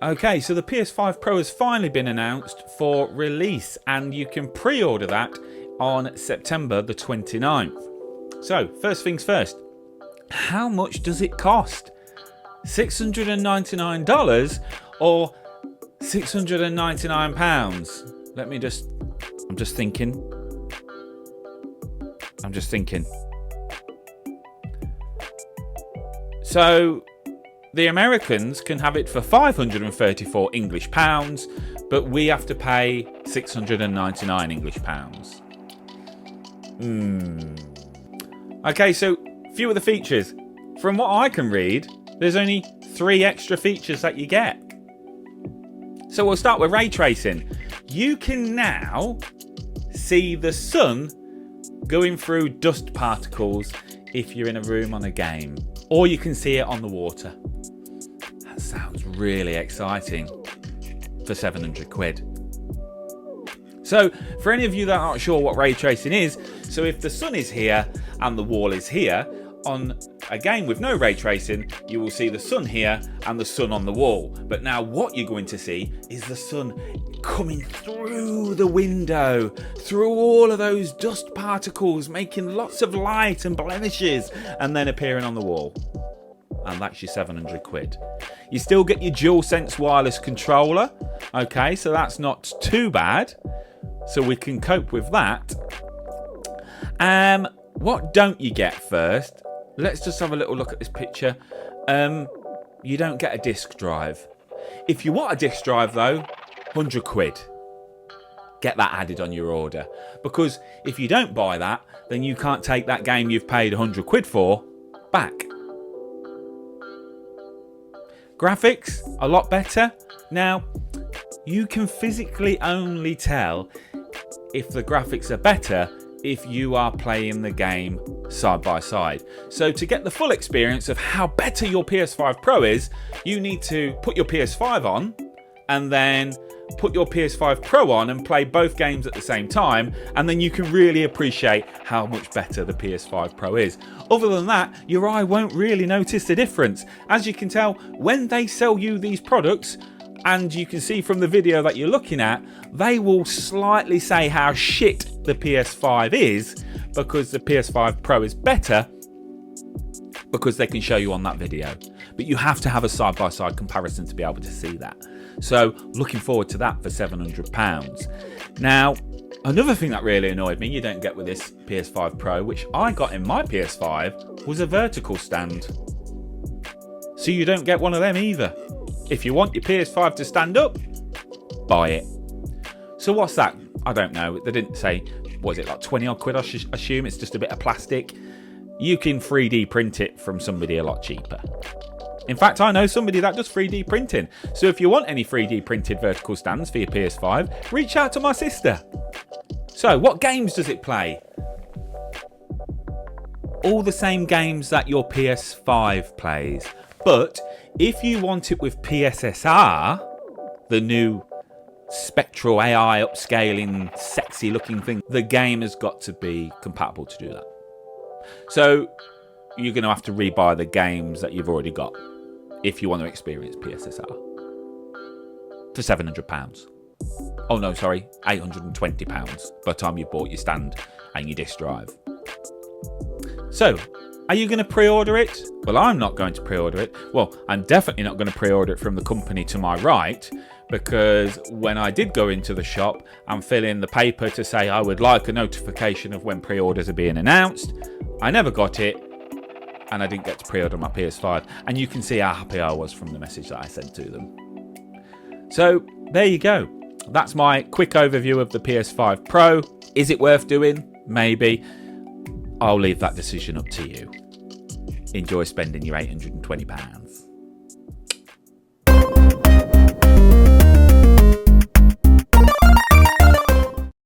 Okay, so the PS5 Pro has finally been announced for release, and you can pre-order that on September the 29th. So, first things first, how much does it cost? $699 or £699? I'm just thinking. So, the Americans can have it for 534 English pounds, but we have to pay 699 English pounds. Okay, so few of the features. From what I can read, there's only 3 extra features that you get. So we'll start with ray tracing. You can now see the sun going through dust particles if you're in a room on a game, or you can see it on the water. That sounds really exciting for 700 quid. So for any of you that aren't sure what ray tracing is, so if the sun is here and the wall is here, on a game with no ray tracing, you will see the sun here and the sun on the wall. But now what you're going to see is the sun coming through the window, through all of those dust particles, making lots of light and blemishes, and then appearing on the wall. And that's your 700 quid. You still get your DualSense wireless controller. Okay, so that's not too bad. So we can cope with that. What don't you get first? Let's just have a little look at this picture. You don't get a disc drive. If you want a disc drive though, 100 quid. Get that added on your order. Because if you don't buy that, then you can't take that game you've paid 100 quid for back. Graphics, a lot better. Now, you can physically only tell if the graphics are better if you are playing the game side by side. So to get the full experience of how better your PS5 Pro is, you need to put your PS5 on and then put your PS5 Pro on and play both games at the same time, and then you can really appreciate how much better the PS5 Pro is. Other than that, your eye won't really notice the difference. As you can tell, when they sell you these products, and you can see from the video that you're looking at, they will slightly say how shit the PS5 is because the PS5 Pro is better, because they can show you on that video. But you have to have a side-by-side comparison to be able to see that. So looking forward to that for £700. Now, another thing that really annoyed me, you don't get with this PS5 Pro, which I got in my PS5, was a vertical stand. So you don't get one of them either. If you want your PS5 to stand up, buy it. So what's that? I don't know. They didn't say, was it like 20 odd quid? I assume it's just a bit of plastic. You can 3D print it from somebody a lot cheaper. In fact, I know somebody that does 3D printing. So if you want any 3D printed vertical stands for your PS5, reach out to my sister. So what games does it play? All the same games that your PS5 plays. But if you want it with PSSR, the new spectral AI upscaling, sexy looking thing, the game has got to be compatible to do that. So you're going to have to rebuy the games that you've already got if you want to experience PSSR for £700. Oh no, sorry, £820 by the time you bought your stand and your disc drive. So, are you going to pre-order it? Well, I'm not going to pre-order it. Well, I'm definitely not going to pre-order it from the company to my right, because when I did go into the shop and fill in the paper to say I would like a notification of when pre-orders are being announced, I never got it, and I didn't get to pre-order my PS5. And you can see how happy I was from the message that I sent to them. So, there you go. That's my quick overview of the PS5 Pro. Is it worth doing? Maybe. I'll leave that decision up to you. Enjoy spending your £820.